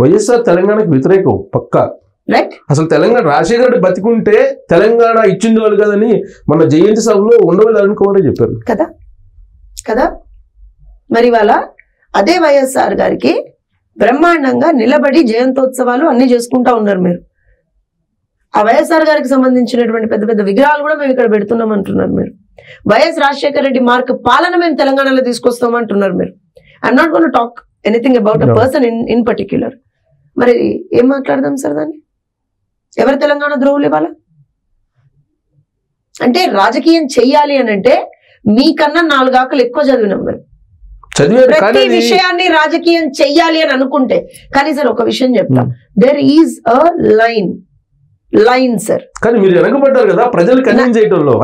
వైఎస్ఆర్ తెలంగాణకి వ్యతిరేకం పక్కా. రైట్. అసలు తెలంగాణ రాజశేఖర రెడ్డి బతికుంటే తెలంగాణ ఇచ్చింది వాళ్ళు కదని మన జయంతి సభలో ఉండవల్లి అరుణ్ కుమార్ చెప్పారు కదా కదా. మరి వాళ్ళ అదే వైఎస్ఆర్ గారికి బ్రహ్మాండంగా నిలబడి జయంతోత్సవాలు అన్ని చేసుకుంటా ఉన్నారు మీరు. ఆ వైఎస్ఆర్ గారికి సంబంధించినటువంటి పెద్ద పెద్ద విగ్రహాలు కూడా మేము ఇక్కడ పెడుతున్నాం అంటున్నారు మీరు. వైఎస్ రాజశేఖర రెడ్డి మార్క్ పాలన మేము తెలంగాణలో తీసుకొస్తాం అంటున్నారు మీరు. I'm not going to talk anything about a person in particular. మరి ఏం మాట్లాడదాం సార్ దాన్ని? ఎవరు తెలంగాణ ద్రోహులు ఇవాళ? అంటే రాజకీయం చెయ్యాలి అని అంటే మీకన్నా 4 ఆకులు ఎక్కువ చదివినాం మేము. ప్రతి విషయాన్ని రాజకీయం చెయ్యాలి అని అనుకుంటే. కానీ సార్ ఒక విషయం చెప్తా, there is a line sir. కానీ మీరు వెనకబడ్డారు కదా ప్రజల్ని కన్విన్స్ చేయడంలో.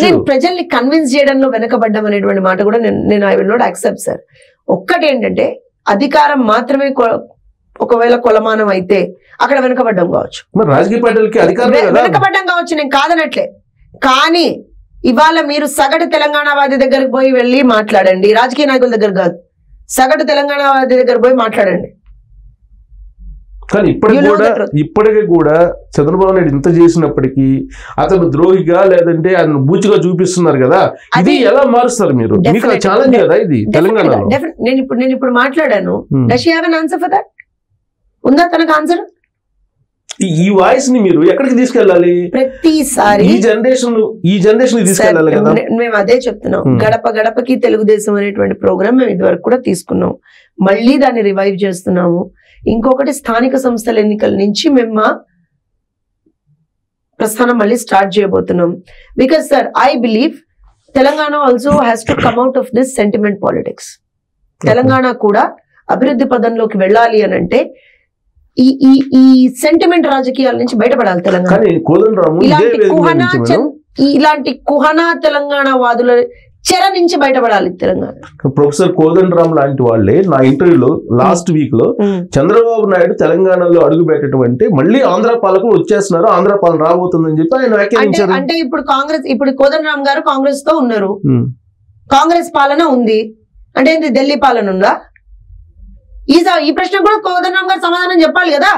నేను ప్రజల్ని కన్విన్స్ చేయడంలో వెనకబడ్డం అనేటువంటి మాట కూడా నేను I will not accept sir. ఒక్కటి ఏంటంటే అధికారం మాత్రమే ఒకవేళ కొలమానం అయితే అక్కడ వెనకబడ్డం కావచ్చు, రాజకీయ పార్టీలకి అధికారం వెనకబడ్డం కావచ్చు, నేను కాదనట్లే. కానీ ఇవాళ మీరు సగటు తెలంగాణవాది దగ్గరకు పోయి వెళ్ళి మాట్లాడండి, రాజకీయ నాయకుల దగ్గర కాదు, సగటు తెలంగాణవాది దగ్గర పోయి మాట్లాడండి. కానీ ఇప్పటికీ కూడా చంద్రబాబు నాయుడు ఇంత చేసినప్పటికీ అతను ద్రోహిగా లేదంటే ఆయన బూచిగా చూపిస్తున్నారు కదా, ఇది ఎలా మారుస్తారు మీరు? మీకు ఛాలెంజ్ కదా ఇది తెలంగాణలో. నేను ఇప్పుడు మాట్లాడాను. Does she have an answer for that? ఉందా తనకు ఆన్సర్? ఈ వాయిస్ ని మీరు ఎక్కడికి తీసుకెళ్ళాలి? ప్రతిసారి ఈ జనరేషన్ తీసుకెళ్ళాలి కదా. మేము అదే చెప్తున్నాం. గడప గడపకి తెలుగుదేశం అనేటువంటి ప్రోగ్రామ్ మేము ఇదివరకు కూడా తీసుకున్నాం, మళ్ళీ దాన్ని రివైవ్ చేస్తున్నాము. ఇంకొకటి స్థానిక సంస్థల ఎన్నికల నుంచి మేము ప్రస్థానం మళ్ళీ స్టార్ట్ చేయబోతున్నాం. Because sir I believe Telangana also has to come out of this sentiment politics. Telangana కూడా అభివృద్ధి పదంలోకి వెళ్ళాలి అని అంటే ఈ సెంటిమెంట్ రాజకీయాల నుంచి బయటపడాలి తెలంగాణ. ఇలాంటి కుహనా తెలంగాణ వాదుల చెర నుంచి బయటపడాలి తెలంగాణ. ప్రొఫెసర్ కోదండరామ్ లాంటి వాళ్ళే నా ఇంటర్వ్యూలో లాస్ట్ వీక్ లో చంద్రబాబు నాయుడు తెలంగాణలో అడుగు పెట్టడం మళ్ళీ ఆంధ్ర పాలకులు వచ్చేస్తున్నారు, ఆంధ్ర పాలన రాబోతుందని చెప్పి ఆయన వ్యాఖ్యానించారు. అంటే ఇప్పుడు కోదండరామ్ గారు కాంగ్రెస్ తో ఉన్నారు, కాంగ్రెస్ పాలన ఉంది అంటే ఏంటి, ఢిల్లీ పాలన ఉందా? ఈ ప్రశ్న కూడా కోదండరామ్ గారు సమాధానం చెప్పాలి కదా.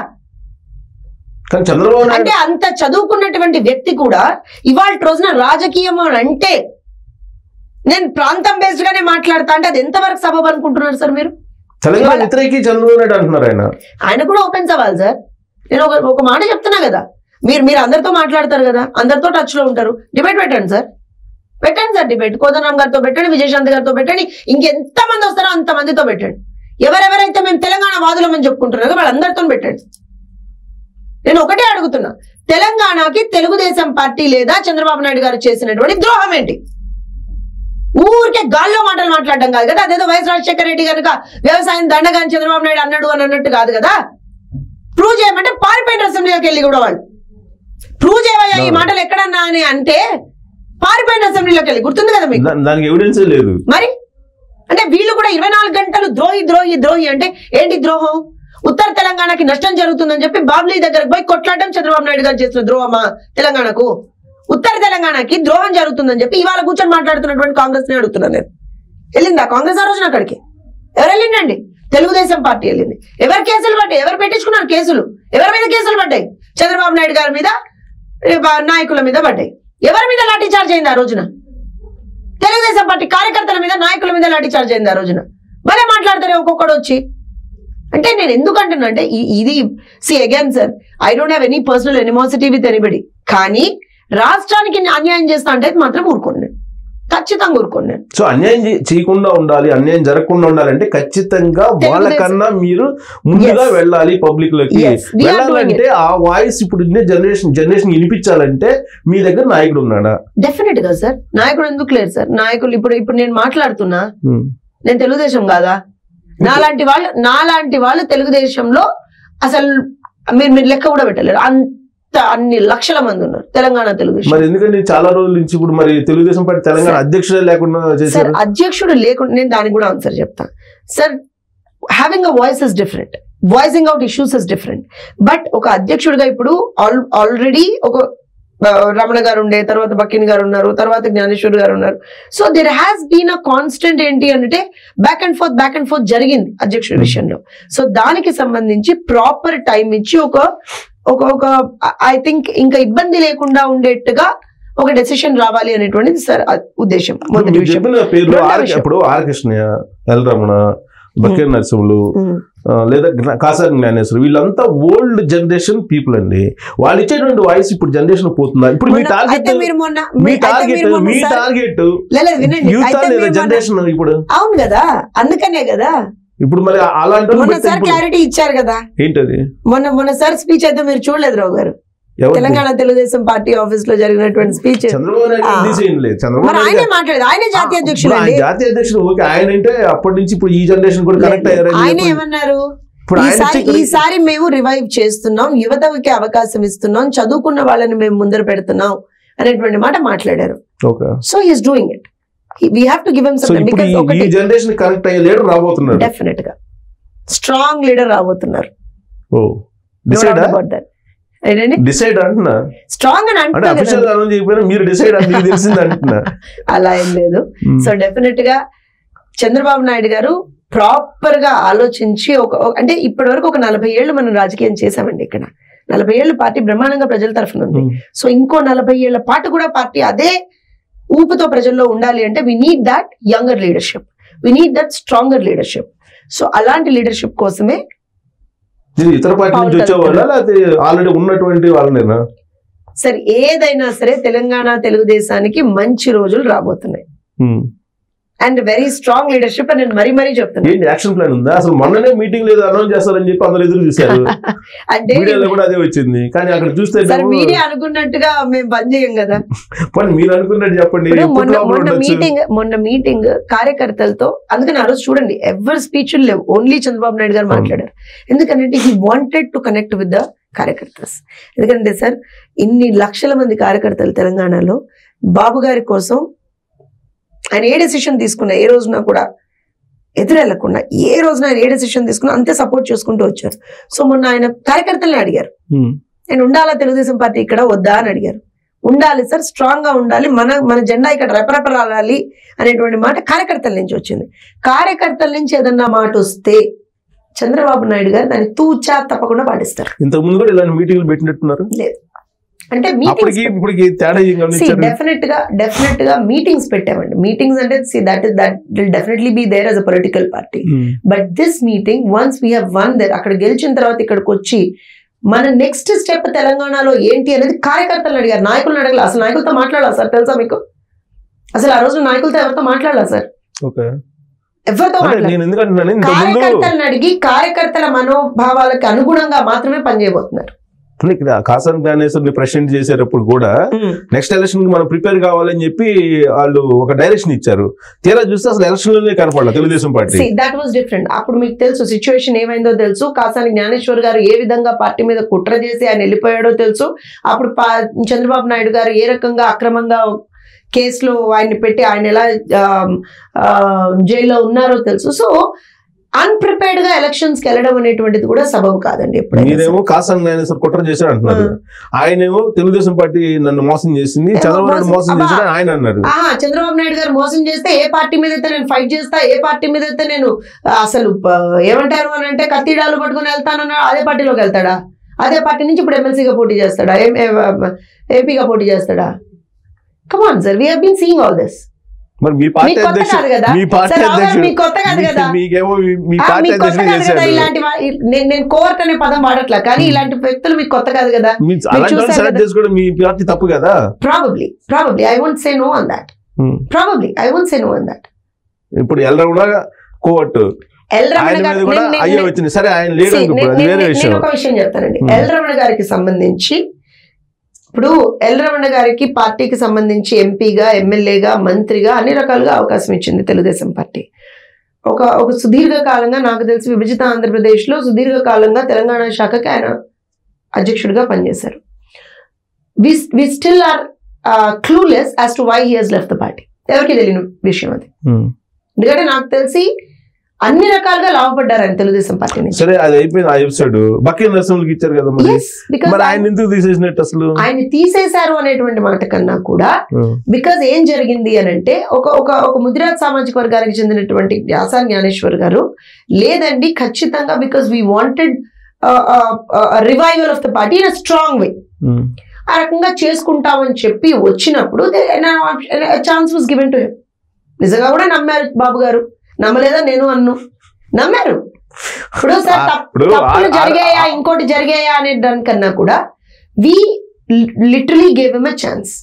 అంటే అంత చదువుకున్నటువంటి వ్యక్తి కూడా ఇవాళ రోజున రాజకీయం అంటే నేను ప్రాంతం బేస్డ్ గానే మాట్లాడతా అంటే అది ఎంతవరకు సబబు అనుకుంటున్నారు సార్ మీరు? ఆయన కూడా ఓపెన్ సవాల్ సార్. నేను ఒక మాట చెప్తున్నా కదా, మీరు అందరితో మాట్లాడతారు కదా, అందరితో టచ్ లో ఉంటారు, డిబేట్ పెట్టండి సార్, డిబేట్ కోదండరామ్ గారితో పెట్టండి, విజయశాంతి గారితో పెట్టండి, ఇంకెంత మంది వస్తారో అంత మందితో పెట్టండి. ఎవరెవరైతే మేము తెలంగాణ వాదులమని చెప్పుకుంటున్నారో వాళ్ళందరితో పెట్టండి. నేను ఒకటే అడుగుతున్నా, తెలంగాణకి తెలుగుదేశం పార్టీ లేదా చంద్రబాబు నాయుడు గారు చేసినటువంటి ద్రోహం ఏంటి? ఊరికే గాల్లో మాటలు మాట్లాడడం కాదు కదా. అదేదో వైఎస్ రాజశేఖర రెడ్డి కనుక వ్యవసాయం దండగాని చంద్రబాబు నాయుడు అన్నాడు అని అన్నట్టు కాదు కదా. ప్రూవ్ చేయమంటే పారిపోయిన అసెంబ్లీలోకి వెళ్ళి కూడా వాళ్ళు ప్రూవ్ చేయవయ్యా ఈ మాటలు ఎక్కడన్నా అని అంటే పారిపోయిన అసెంబ్లీలోకి వెళ్ళి, గుర్తుంది కదా మీకు? దానికి ఎవిడెన్స్ లేదు మరి. అంటే వీళ్ళు కూడా 24 గంటలు ద్రోహి ద్రోహి ద్రోహి అంటే ఏంటి ద్రోహం? ఉత్తర తెలంగాణకి నష్టం జరుగుతుందని చెప్పి బాబ్లీ దగ్గరకు పోయి కొట్లాడడం చంద్రబాబు నాయుడు గారు చేసిన ద్రోహమా తెలంగాణకు? ఉత్తర తెలంగాణకి ద్రోహం జరుగుతుందని చెప్పి ఇవాళ కూర్చొని మాట్లాడుతున్నటువంటి కాంగ్రెస్ ని అడుగుతున్నాను నేను. వెళ్ళిందా కాంగ్రెస్ ఆ రోజున అక్కడికి? ఎవరు వెళ్ళిండండి? తెలుగుదేశం పార్టీ వెళ్ళింది. ఎవరు కేసులు పడ్డాయి? ఎవరు పెట్టించుకున్నారు కేసులు? ఎవరి మీద కేసులు పడ్డాయి? చంద్రబాబు నాయుడు గారి మీద, నాయకుల మీద పడ్డాయి. ఎవరి మీద లాఠీ చార్జ్ అయింది ఆ రోజున? తెలుగుదేశం పార్టీ కార్యకర్తల మీద, నాయకుల మీద లాఠీ చార్జ్ అయింది ఆ రోజున. భలే మాట్లాడతారే ఒక్కొక్కడు వచ్చి. అంటే నేను ఎందుకు అంటున్నా అంటే ఇది again sir, I don't have any personal animosity with anybody. కానీ రాష్ట్రానికి అన్యాయం చేస్తా అంటే మాత్రం ఊరుకోండి, ఖచ్చితంగా ఊరుకోండి. సో అన్యాయం చేయకుండా ఉండాలి, అన్యాయం జరగకుండా ఉండాలంటే ఖచ్చితంగా వాళ్ళకన్నా మీరు ముందుగా వెళ్ళాలి పబ్లిక్ లోకి. వెళ్ళాలంటే ఆ వాయిస్ ఇప్పుడు జనరేషన్ వినిపించాలంటే మీ దగ్గర నాయకుడు ఉన్నాడా? డెఫినెట్ గా సార్. నాయకుడు ఎందుకు లేరు సార్? నాయకులు ఇప్పుడు నేను మాట్లాడుతున్నా, నేను తెలుగుదేశం కాదా? నాలాంటి వాళ్ళు తెలుగుదేశంలో అసలు మీరు లెక్క కూడా పెట్టలేరు, అన్ని లక్షల మంది ఉన్నారు తెలంగాణ తెలుగుదేశం. మరి ఎందుకంటే చాలా రోజుల నుంచి ఇప్పుడు మరి తెలుగుదేశం పార్టీ తెలంగాణ అధ్యక్షుడే లేకుండా చేశారు. అధ్యక్షుడు లేకుండా నేను దానికి కూడా ఆన్సర్ చెప్తాను sir. Having a voice is different, voicing out issues is different. But ఒక అధ్యక్షుడిగా ఇప్పుడు ఆల్రెడీ ఒక రమణ గారు ఉండే, తర్వాత బక్కిన్ గారు ఉన్నారు, తర్వాత జ్ఞానేశ్వర్ గారు ఉన్నారు. So there has been a constant ఏంటి అంటే బ్యాక్ అండ్ ఫోర్త్ జరిగింది అధ్యక్షుడి విషయంలో. సో దానికి సంబంధించి ప్రాపర్ టైం ఇచ్చి ఒక ఐ థింక్ ఇంకా ఇబ్బంది లేకుండా ఉండేట్టుగా ఒక డెసిషన్ రావాలి అనేటువంటిది సార్ ఉద్దేశం. మొదటి విషయం ఇప్పుడు ఆర్ కృష్ణయ్య, ఎల్ రమణ, బక్కేర్ నరసింహులు లేదా కాసాని జ్ఞానేశ్వర్ వీళ్ళంతా ఓల్డ్ జనరేషన్ పీపుల్ అండి. వాళ్ళు ఇచ్చేటువంటి వాయిస్ ఇప్పుడు జనరేషన్ పోతుందా? ఇప్పుడు మీ టార్గెట్ జనరేషన్ ఇప్పుడు అవును కదా, అందుకనే కదా ఇప్పుడు మరి అలాంటి సార్ క్లారిటీ ఇచ్చారు కదా. ఏంటది? మొన్న సార్ స్పీచ్ అయితే మీరు చూడలేదు రావు గారు, తెలంగాణ తెలుగుదేశం పార్టీ ఆఫీస్ లో జరిగినటువంటి స్పీచ్. ఆయనే మాట్లాడేది, ఆయనే జాతీయ అధ్యక్షుడు. జాతీయ అధ్యక్షుడు ఓకే, ఆయన అంటే అప్పటి నుంచి ఇప్పుడు ఈ జనరేషన్ కూడా కనెక్ట్ అయ్యారు. ఆయన ఏమన్నారు, ఈసారి మేము రివైవ్ చేస్తున్నాం, యువతకి అవకాశం ఇస్తున్నాం, చదువుకున్న వాళ్ళని మేము ముందర పెడుతున్నాం అనేటువంటి మాట మాట్లాడారు. So he's doing it. We have to give him something because ఈ జనరేషన్ కనెక్ట్ అయ్యే లీడర్ రాబోతున్నారు, డెఫినెట్ గా స్ట్రాంగ్ లీడర్ రాబోతున్నారు. డిసైడ్ అంటున్నా, స్ట్రాంగ్ అని అంటే మీరు డిసైడ్ అని తెలిసింది అంటున్నా, అలా ఏం లేదు. సో డెఫినెట్ గా చంద్రబాబు నాయుడు గారు ప్రాపర్ గా ఆలోచించి అంటే ఇప్పటి వరకు ఒక 40 ఏళ్ళు మనం రాజకీయం చేశామండి. ఇక్కడ 40 ఏళ్ళు పార్టీ బ్రహ్మాండంగా ప్రజల తరఫున ఉంది. సో ఇంకో 40 ఏళ్ల పాటు కూడా పార్టీ అదే ఊపుతో ప్రజల్లో ఉండాలి అంటే we need that younger leadership, we need that stronger leadership. So అలాంటి లీడర్షిప్ కోసమే ఇతర పార్టీ నుంచి వచ్చేవాళ్ళ లేకపోతే ఆల్రెడీ ఉన్నటువంటి వాళ్ళనేనా? సరే, ఏదైనా సరే తెలంగాణ తెలుగుదేశానికి మంచి రోజులు రాబోతున్నాయి అండ్ వెరీ స్ట్రాంగ్ లీడర్షిప్ అని నేను మరీ చెప్తున్నాను. యాక్షన్ ప్లాన్ ఉందా? అసలు మొన్ననే మీటింగ్ లేదు అనౌన్స్ చేస్తారని చెప్పి అందరూ ఎదురు చూశారు, అంటే మీడియాలో కూడా అదే వచ్చింది. కానీ అక్కడ చూస్తే మీడియా అనుకున్నట్టుగా మేము పని చేయం కదా. మీరు అనుకున్నట్టు చెప్పండి. మొన్న మీటింగ్ కార్యకర్తలతో, అందుకని ఆ రోజు చూడండి ఎవరి స్పీచ్లు లేవు, ఓన్లీ చంద్రబాబు నాయుడు గారు మాట్లాడారు. ఎందుకంటే he wanted to connect with the కార్యకర్తస్. ఎందుకంటే సార్ ఇన్ని లక్షల మంది కార్యకర్తలు తెలంగాణలో బాబు గారి కోసం ఆయన ఏ డెసిషన్ తీసుకున్నా, ఏ రోజున కూడా ఎదురెళ్లకుండా, ఏ రోజున ఆయన ఏ డెసిషన్ తీసుకున్నా అంతే సపోర్ట్ చేసుకుంటూ వచ్చారు. సో మొన్న ఆయన కార్యకర్తల్ని అడిగారు, నేను ఉండాలా తెలుగుదేశం పార్టీ ఇక్కడ వద్దా అని అడిగారు. ఉండాలి సార్, స్ట్రాంగ్ గా ఉండాలి, మన జెండా ఇక్కడ రెపరెపరాడాలి అనేటువంటి మాట కార్యకర్తల నుంచి వచ్చింది. కార్యకర్తల నుంచి ఏదన్నా మాట వస్తే చంద్రబాబు నాయుడు గారు దాన్ని తూచా తప్పకుండా పాటిస్తారు. ఇంతకు ముందు కూడా ఇలాంటి మీటింగ్లు పెట్టినట్టున్నారు. లేదు అంటే డెఫినెట్ గా మీటింగ్స్ పెట్టామండి. మీటింగ్స్ అంటే that will definitely be there as a political party. But this meeting once we have one there, అక్కడ గెలిచిన తర్వాత ఇక్కడికి వచ్చి మన నెక్స్ట్ స్టెప్ తెలంగాణలో ఏంటి అనేది కార్యకర్తలను అడిగారు, నాయకులను అడగల. అసలు నాయకులతో మాట్లాడాలా సార్? తెలుసా మీకు? అసలు ఆ రోజు నాయకులతో ఎవరితో మాట్లాడాలా సార్? ఎవరితో మాట్లాడారు? కార్యకర్తలను అడిగి కార్యకర్తల మనోభావాలకు అనుగుణంగా మాత్రమే పనిచేయబోతున్నారు. కాసాని జ్ఞానేశ్వర్ ప్రెసిడెంట్ చేసేటప్పుడు కూడా నెక్స్ట్ ఎలక్షన్ కి మనం ప్రిపేర్ కావాలని చెప్పి వాళ్ళు ఒక డైరెక్షన్ ఇచ్చారు. తీరా చూస్తే అసలు ఎలక్షన్ లోనే కనపడలేదు Telugu Desam party. That was different. అప్పుడు మీకు తెలుసు సిచ్యువేషన్ ఏమైందో తెలుసు. కాసాని జ్ఞానేశ్వర్ గారు ఏ విధంగా పార్టీ మీద కుట్ర చేసి ఆయన వెళ్ళిపోయాడో తెలుసు. అప్పుడు చంద్రబాబు నాయుడు గారు ఏ రకంగా అక్రమంగా కేసులో ఆయన్ని పెట్టి ఆయన ఎలా జైల్లో ఉన్నారో తెలుసు. సో అన్ప్రిపేర్డ్ గా ఎలక్షన్స్ కి వెళ్ళడం అనేటువంటిది కూడా సబబు కాదండి. మీరేమో కాసాని జ్ఞానేశ్వర్ కుట్ర చేశాడు అంటున్నారు, ఆయనేమో తెలుగుదేశం పార్టీ నన్ను మోసం చేసింది, చంద్రబాబు నాయుడు మోసం చేశాడు ఆయన అన్నారు. చంద్రబాబు నాయుడు గారు మోసం చేస్తే ఏ పార్టీ మీద అయితే నేను ఫైట్ చేస్తా, ఏ పార్టీ మీద అయితే నేను అసలు ఏమంటారు అని అంటే కత్తిడాలు పట్టుకుని వెళ్తానన్నా అదే పార్టీలోకి వెళ్తాడా? అదే పార్టీ నుంచి ఇప్పుడు ఎమ్మెల్సీగా పోటీ చేస్తాడా? ఏపీగా పోటీ చేస్తాడా? Come on sir, we have been seeing all this. మరి మీ పార్టీ అధ్యక్షుడు నేను కోర్ట్ అనే పదం వాడట్లా, కానీ ఇలాంటి వ్యక్తులు మీకు కొత్త కాదు కదా. మీ పార్టీ తప్పు కదా. Probably I won't say no on that. ఇప్పుడు ఎల్రమణ కోర్టు సరే, ఆయన ఒక విషయం చెప్తానండి. ఎల్రమణ గారికి సంబంధించి ఇప్పుడు ఎల్రమణ గారికి పార్టీకి సంబంధించి ఎంపీగా, ఎమ్మెల్యేగా, మంత్రిగా అన్ని రకాలుగా అవకాశం ఇచ్చింది తెలుగుదేశం పార్టీ. ఒక సుదీర్ఘకాలంగా నాకు తెలిసి విభజిత ఆంధ్రప్రదేశ్లో సుదీర్ఘకాలంగా తెలంగాణ శాఖకి ఆయన అధ్యక్షుడిగా పనిచేశారు. We still are clueless as to why he has left the party. ఎవరికి తెలియని విషయం అది. ఎందుకంటే నాకు తెలిసి అన్ని రకాలుగా లాభపడ్డారు ఆయన తెలుగుదేశం పార్టీ నుంచి. సరే అది అయిపోయింది ఆ ఎపిసోడ్. బకీ నరసింహకి ఇచ్చారు కదా మరి ఆయన ఎందుకు తీసేసినట్టు అసలు? ఆయన తీసేశారు అనేటువంటి మాట కన్నా కూడా బికాజ్ ఏం జరిగింది అని అంటే ఒక ముదిరాజ్ సామాజిక వర్గానికి చెందినటువంటి వ్యాసా జ్ఞానేశ్వర్ గారు లేదండి ఖచ్చితంగా because we wanted revival of the party in a strong way ఆ రకంగా చేసుకుంటామని చెప్పి వచ్చినప్పుడు chance was given to him. నిజంగా కూడా నమ్మారు బాబు గారు, నమ్మలేదా నేను అన్ను నమ్మారు. ఇప్పుడు సార్ తప్పులు జరిగాయా ఇంకోటి జరిగాయా అనే దానికన్నా కూడా we literally gave him a chance.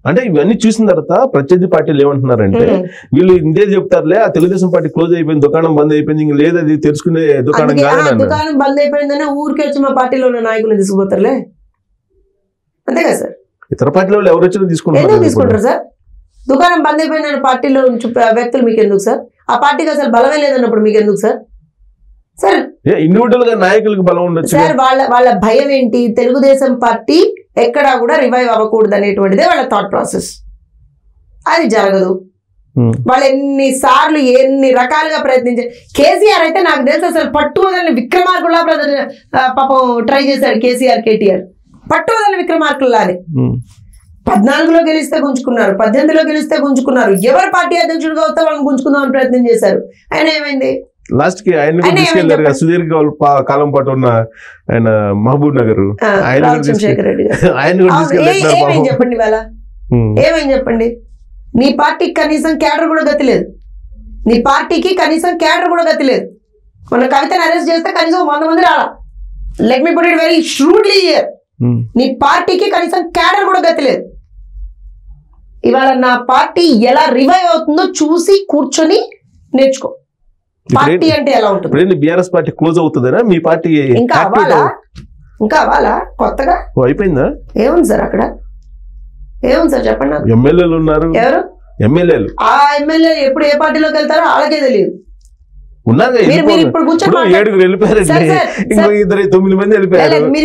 అంటే ఇవన్నీ చూసిన తర్వాత ప్రత్యర్థి పార్టీలు ఏమంటున్నారంటే వీళ్ళు ఇంతే చెప్తారులే ఆ తెలుగుదేశం పార్టీ క్లోజ్ అయిపోయింది, దుకాణం బంద్ అయిపోయింది, ఇంక లేదు అది తెలుసుకునే దుకాణం కాదు. దుకాణం బంద్ అయిపోయిందని ఊరికి వచ్చి మా పార్టీలో ఉన్న నాయకులు తీసుకుపోతారులే, అంతే కదా సార్. ఇతర పార్టీలో ఎవరు వచ్చినా తీసుకుంటారు సార్. దుకాణం బంద్ అయిపోయిన పార్టీలో వ్యక్తులు మీకు ఎందుకు సార్? ఆ పార్టీకి అసలు బలమే లేదన్నప్పుడు మీకు ఎందుకు సార్? సార్ ఇండివిజువల్ గా నాయకులకు బలం ఉండొచ్చు సార్. వాళ్ళ భయం ఏంటి? తెలుగుదేశం పార్టీ ఎక్కడా కూడా రివైవ్ అవ్వకూడదు అనేటువంటిదే వాళ్ళ థాట్ ప్రాసెస్. అది జరగదు. వాళ్ళు ఎన్నిసార్లు ఎన్ని రకాలుగా ప్రయత్నించారు. కేసీఆర్ అయితే నాకు తెలుసు అసలు పట్టువదలని విక్రమార్కుల్లా పాపం ట్రై చేశారు కేసీఆర్ కేటీఆర్. పట్టువదలని విక్రమార్కుల్లానే 14లో గెలిస్తే గుంజుకున్నారు, 18లో గెలిస్తే గుంజుకున్నారు. ఎవరు పార్టీ అధ్యక్షుడిగా వస్తే వాళ్ళని గుంజుకుందామని ప్రయత్నం చేశారు. ఆయన ఏమైంది? లాస్ట్ కి ఆయన తీసుకెళ్లారు సుదీర్ఘ కాలం పాటు ఉన్న ఆయన మహబూబ్ నగర్ చంద్రశేఖర్ రెడ్డి ఏమైంది చెప్పండి? ఇవాళ ఏమైంది చెప్పండి? నీ పార్టీకి కనీసం క్యాడర్ కూడా గతి లేదు. నీ పార్టీకి కనీసం క్యాడర్ కూడా గతి లేదు. మన కవితను అరెస్ట్ చేస్తే కనీసం 100 మంది రాలా. Let me put it very shrewdly here. నీ పార్టీకి కనీసం క్యాడర్ కూడా గతి లేదు. ఇవాళ నా పార్టీ ఎలా రివైవ్ అవుతుందో చూసి కూర్చొని నేర్చుకో. పార్టీ అంటే ఎలా ఉంటుంది? బీఆర్ఎస్ పార్టీ క్లోజ్ అవుతుందా? మీ పార్టీ ఇంకా అవ్వాలా? కొత్తగా అయిపోయిందా? ఏముంది సార్ అక్కడ? ఏముంది సార్ చెప్పండి. ఎమ్మెల్యేలు ఉన్నారు. ఎవరు ఎమ్మెల్యేలు? ఆ ఎమ్మెల్యే ఎప్పుడు ఏ పార్టీలోకి వెళ్తారో వాళ్ళకే తెలియదు. మీరు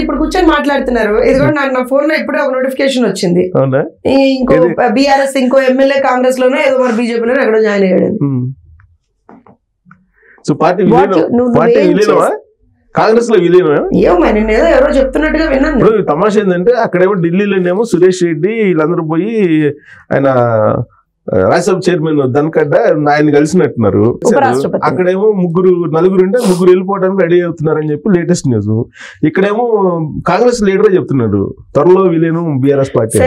ఇప్పుడు కూర్చొని మాట్లాడుతున్నారు. ఇది కూడా నా ఫోన్ లో ఇప్పుడే ఒక నోటిఫికేషన్ వచ్చింది. ఇంకో బీఆర్ఎస్ ఇంకో ఎమ్మెల్యే కాంగ్రెస్ లోనే ఏదో మరి బీజేపీలో ఎక్కడో జాయిన్ అయ్యాడు. కాంగ్రెస్ లో ఏమో నేను ఏదో ఎవరో చెప్తున్నట్టుగా విన్నాను. తమాషా ఏంటంటే అక్కడేమో ఢిల్లీలోనేమో సురేష్ రెడ్డి వీళ్ళందరూ పోయి ఆయన రాజ్యసభ చైర్మన్ ధన్కడ్డ ఆయన కలిసినట్టున్నారు. అక్కడేమో నలుగురు ఉంటే ముగ్గురు వెళ్ళిపోవడానికి రెడీ అవుతున్నారు అని చెప్పి లేటెస్ట్ న్యూస్. ఇక్కడేమో కాంగ్రెస్ లీడరే చెప్తున్నాడు త్వరలో వీలేను బీఆర్ఎస్ పార్టీ.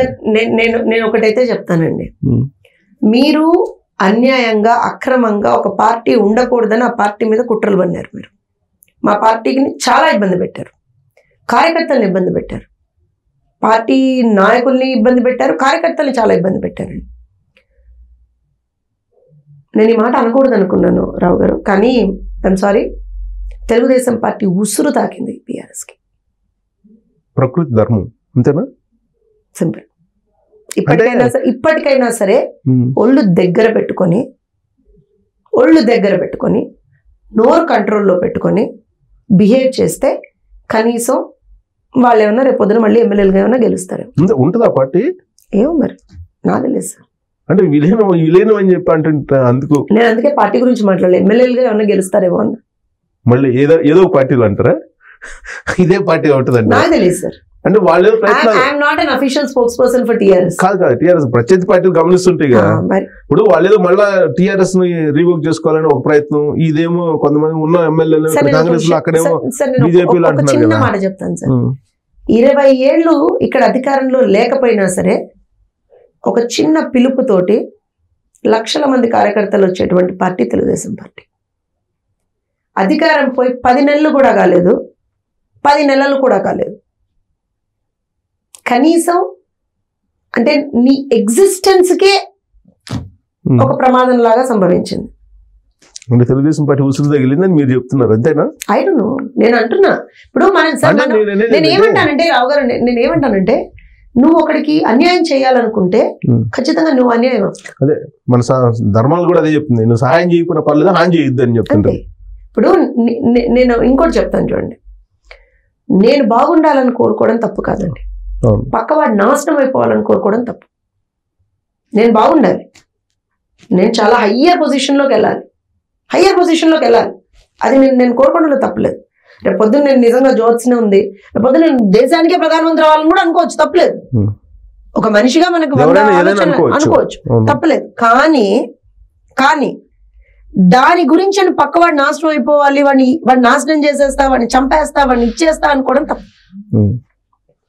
నేను ఒకటైతే చెప్తానండి, మీరు అన్యాయంగా అక్రమంగా ఒక పార్టీ ఉండకూడదని ఆ పార్టీ మీద కుట్రలు పన్నారు. మీరు మా పార్టీకి చాలా ఇబ్బంది పెట్టారు, కార్యకర్తలను ఇబ్బంది పెట్టారు, పార్టీ నాయకుల్ని ఇబ్బంది పెట్టారు, కార్యకర్తల్ని చాలా ఇబ్బంది పెట్టారండి. నేను ఈ మాట అనకూడదు అనుకున్నాను రావు గారు, కానీ ఐఎమ్ సారీ, తెలుగుదేశం పార్టీ ఉసురు తాకింది బీఆర్ఎస్కి. ప్రకృతి ధర్మం అంతేనా? సింపుల్. ఇప్పటికైనా సరే ఒళ్ళు దగ్గర పెట్టుకొని నోరు కంట్రోల్లో పెట్టుకొని బిహేవ్ చేస్తే కనీసం వాళ్ళు ఏమన్నా రేపు పొద్దున మళ్ళీ ఎమ్మెల్యేలుగా ఏమన్నా గెలుస్తారు. ఉంటుందా పార్టీ? ఏమో మరి నాకు తెలియదు సార్. అంటే విలీనం అని చెప్పి అంటే నేను అందుకే పార్టీ గురించి మాట్లాడలేదు. ఎమ్మెల్యేలుగా ఏమన్నా గెలుస్తారేమో అన్న. మళ్ళీ ఏదో పార్టీలు అంటారా? ఇదే పార్టీ ఉంటుందండి? నాకు తెలియదు సార్. అంటే వాళ్ళు టీఆర్ఎస్ ప్రత్యర్థి పార్టీలు గమనిస్తుంటాయి కదా. ఇప్పుడు వాళ్ళేదో మళ్ళా టీఆర్ఎస్ ని రీవోక్ చేసుకోవాలని ఒక ప్రయత్నం. ఇదేమో కొంతమంది ఉన్న ఎమ్మెల్యేలు కాంగ్రెస్ లో అక్కడేమో బీజేపీలో అంటున్నారు కదా. మాట చెప్తాను సార్, 20 ఏళ్ళు ఇక్కడ అధికారంలో లేకపోయినా సరే ఒక చిన్న పిలుపుతోటి లక్షల మంది కార్యకర్తలు వచ్చేటువంటి పార్టీ తెలుగుదేశం పార్టీ. అధికారం పోయి 10 నెలలు కూడా కాలేదు, 10 నెలలు కూడా కాలేదు. కనీసం అంటే నీ ఎగ్జిస్టెన్స్కే ఒక ప్రమాదం లాగా సంభవించింది. అంటే తెలుగుదేశం పార్టీ ఉసురు తగిలిందని మీరు చెప్తున్నారు, అంతేనా? ఐ డోంట్ నో, నేను అంటున్నా. ఇప్పుడు నేనేమంటానంటే రావు గారు, నేనేమంటానంటే నువ్వు ఒకడికి అన్యాయం చేయాలనుకుంటే ఖచ్చితంగా నువ్వు అన్యాయం. అదే మన ధర్మాలు కూడా అదే చెప్తుంది, నువ్వు సహాయం చేయకుండా పర్లేదు, హాని చేయొద్దు అని చెప్తుంటే. ఇప్పుడు నేను ఇంకోటి చెప్తాను చూడండి, నేను బాగుండాలని కోరుకోవడం తప్పు కాదండి, పక్కవాడు నాశనం అయిపోవాలని కోరుకోవడం తప్పు. నేను బాగుండాలి, నేను చాలా హయ్యర్ పొజిషన్లోకి వెళ్ళాలి, అది నేను కోరుకోవడంలో తప్పలేదు. రేపు పొద్దున్న నేను నిజంగా జ్యోత్స్నే ఉంది, రేపు పొద్దున్న నేను దేశానికే ప్రధానమంత్రి అవ్వాలని కూడా అనుకోవచ్చు, తప్పలేదు. ఒక మనిషిగా మనకు అనుకోవచ్చు, తప్పలేదు. కానీ దాని గురించి పక్కవాడు నాశనం అయిపోవాలి, వాడిని నాశనం చేసేస్తా, వాడిని చంపేస్తా, వాడిని ఇచ్చేస్తా అనుకోవడం తప్పు.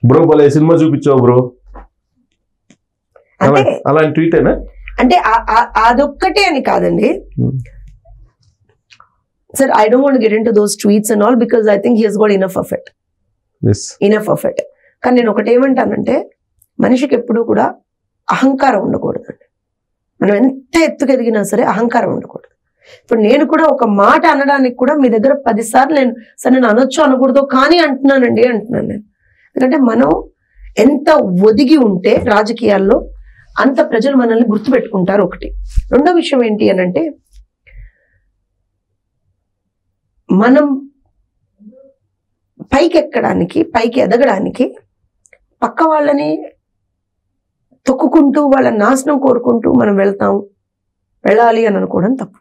బ్రో భలే సినిమా చూపించావు బ్రో, అంటే అలాంటి ట్వీటేనా? అంటే అదొక్కటే అని కాదండి sir. I don't want to get into those tweets and all because I think he has got enough of it. Yes. Enough of it. కానీ నేను ఒకటి ఏమంటానంటే, మనిషికి ఎప్పుడూ కూడా అహంకారం ఉండకూడదండి. మనం ఎంత ఎత్తుకు ఎదిగినా సరే అహంకారం ఉండకూడదు. ఇప్పుడు నేను కూడా ఒక మాట అనడానికి కూడా మీ దగ్గర 10 సార్లు నేను అనొచ్చు అనకూడదు కానీ అంటున్నాను నేను. ఎందుకంటే మనం ఎంత ఒదిగి ఉంటే రాజకీయాల్లో అంత ప్రజలు మనల్ని గుర్తుపెట్టుకుంటారు. ఒకటి. రెండో విషయం ఏంటి అని అంటే, మనం పైకి ఎక్కడానికి, పైకి ఎదగడానికి పక్క వాళ్ళని తొక్కుకుంటూ వాళ్ళ నాశనం కోరుకుంటూ మనం వెళ్ళాలి అని అనుకోవడం తప్పు.